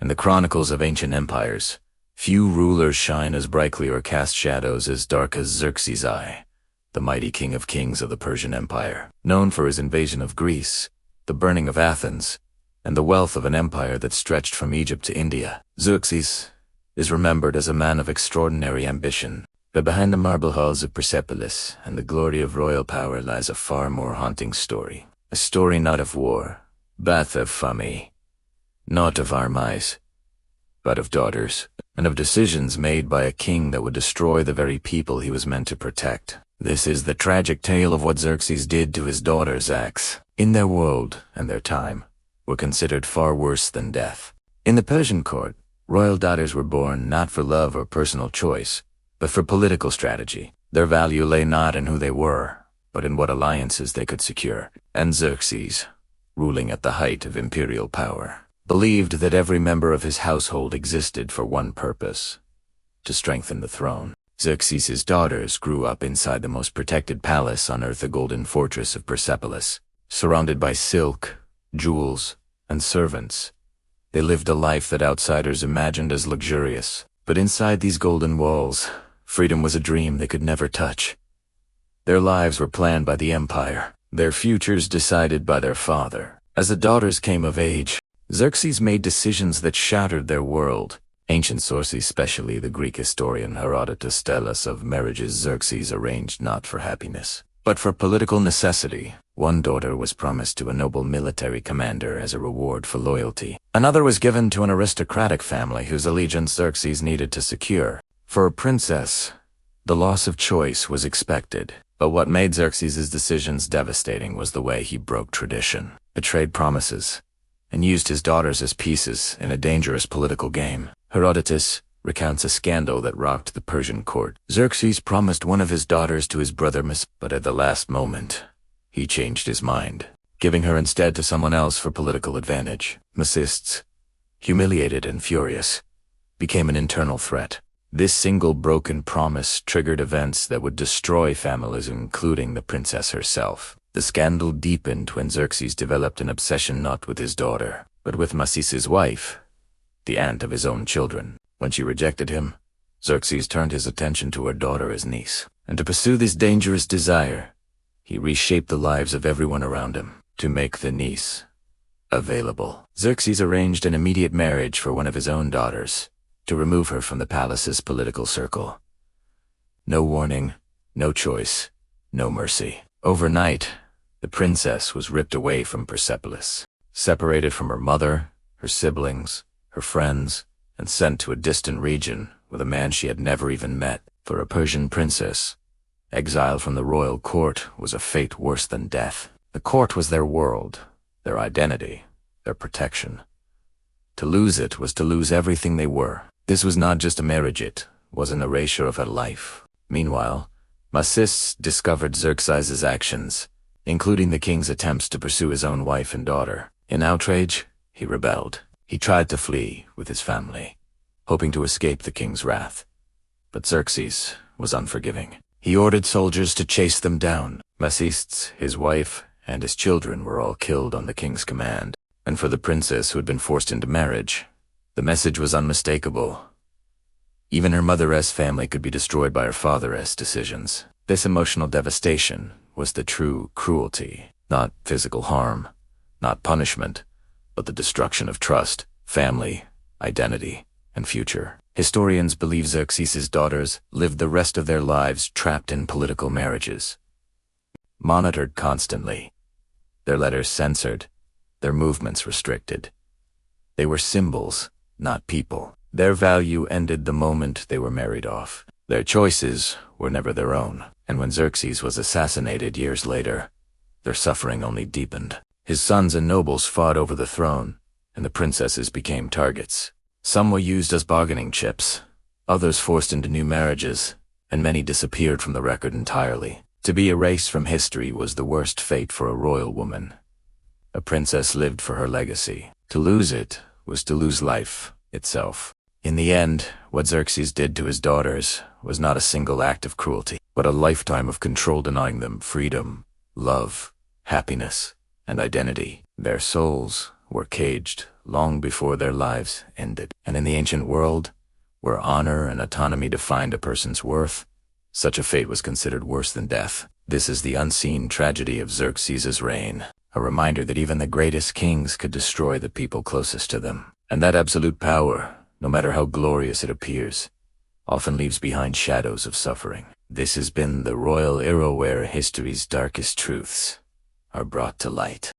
In the chronicles of ancient empires, few rulers shine as brightly or cast shadows as dark as Xerxes I, the mighty king of kings of the Persian Empire. Known for his invasion of Greece, the burning of Athens, and the wealth of an empire that stretched from Egypt to India, Xerxes is remembered as a man of extraordinary ambition. But behind the marble halls of Persepolis and the glory of royal power lies a far more haunting story. A story not of war, but of famine, not of armies, but of daughters, and of decisions made by a king that would destroy the very people he was meant to protect. This is the tragic tale of what Xerxes did to his daughters' acts. In their world and their time, were considered far worse than death. In the Persian court, royal daughters were born not for love or personal choice, but for political strategy. Their value lay not in who they were, but in what alliances they could secure. And Xerxes, ruling at the height of imperial power, believed that every member of his household existed for one purpose: to strengthen the throne. Xerxes' daughters grew up inside the most protected palace on earth, the golden fortress of Persepolis. Surrounded by silk, jewels, and servants, they lived a life that outsiders imagined as luxurious. But inside these golden walls, freedom was a dream they could never touch. Their lives were planned by the empire, their futures decided by their father. As the daughters came of age, Xerxes made decisions that shattered their world. Ancient sources, especially the Greek historian Herodotus, tell us of marriages Xerxes arranged not for happiness, but for political necessity. One daughter was promised to a noble military commander as a reward for loyalty. Another was given to an aristocratic family whose allegiance Xerxes needed to secure. For a princess, the loss of choice was expected. But what made Xerxes' decisions devastating was the way he broke tradition, betrayed promises, and used his daughters as pieces in a dangerous political game. Herodotus recounts a scandal that rocked the Persian court. Xerxes promised one of his daughters to his brother but at the last moment, he changed his mind, giving her instead to someone else for political advantage. Masists, humiliated and furious, became an internal threat. This single broken promise triggered events that would destroy families, including the princess herself. The scandal deepened when Xerxes developed an obsession not with his daughter, but with Masis's wife, the aunt of his own children. When she rejected him, Xerxes turned his attention to her daughter as niece. And to pursue this dangerous desire, he reshaped the lives of everyone around him to make the niece available. Xerxes arranged an immediate marriage for one of his own daughters, to remove her from the palace's political circle. No warning, no choice, no mercy. Overnight, the princess was ripped away from Persepolis, separated from her mother, her siblings, her friends, and sent to a distant region with a man she had never even met. For a Persian princess, exile from the royal court was a fate worse than death. The court was their world, their identity, their protection. To lose it was to lose everything they were. This was not just a marriage, it was an erasure of her life. Meanwhile, Masists discovered Xerxes' actions, including the king's attempts to pursue his own wife and daughter. In outrage, he rebelled. He tried to flee with his family, hoping to escape the king's wrath. But Xerxes was unforgiving. He ordered soldiers to chase them down. Masists, his wife, and his children were all killed on the king's command. And for the princess who had been forced into marriage, the message was unmistakable. Even her mother's family could be destroyed by her father's decisions. This emotional devastation was the true cruelty, not physical harm, not punishment, but the destruction of trust, family, identity, and future. Historians believe Xerxes' daughters lived the rest of their lives trapped in political marriages, monitored constantly, their letters censored, their movements restricted. They were symbols, not people. Their value ended the moment they were married off. Their choices were never their own. And when Xerxes was assassinated years later, their suffering only deepened. His sons and nobles fought over the throne, and the princesses became targets. Some were used as bargaining chips, others forced into new marriages, and many disappeared from the record entirely. To be erased from history was the worst fate for a royal woman. A princess lived for her legacy. To lose it was to lose life itself. In the end, what Xerxes did to his daughters was not a single act of cruelty, but a lifetime of control, denying them freedom, love, happiness, and identity. Their souls were caged long before their lives ended. And in the ancient world, where honor and autonomy defined a person's worth, such a fate was considered worse than death. This is the unseen tragedy of Xerxes' reign, a reminder that even the greatest kings could destroy the people closest to them. And that absolute power, no matter how glorious it appears, often leaves behind shadows of suffering. This has been the royal era where history's darkest truths are brought to light.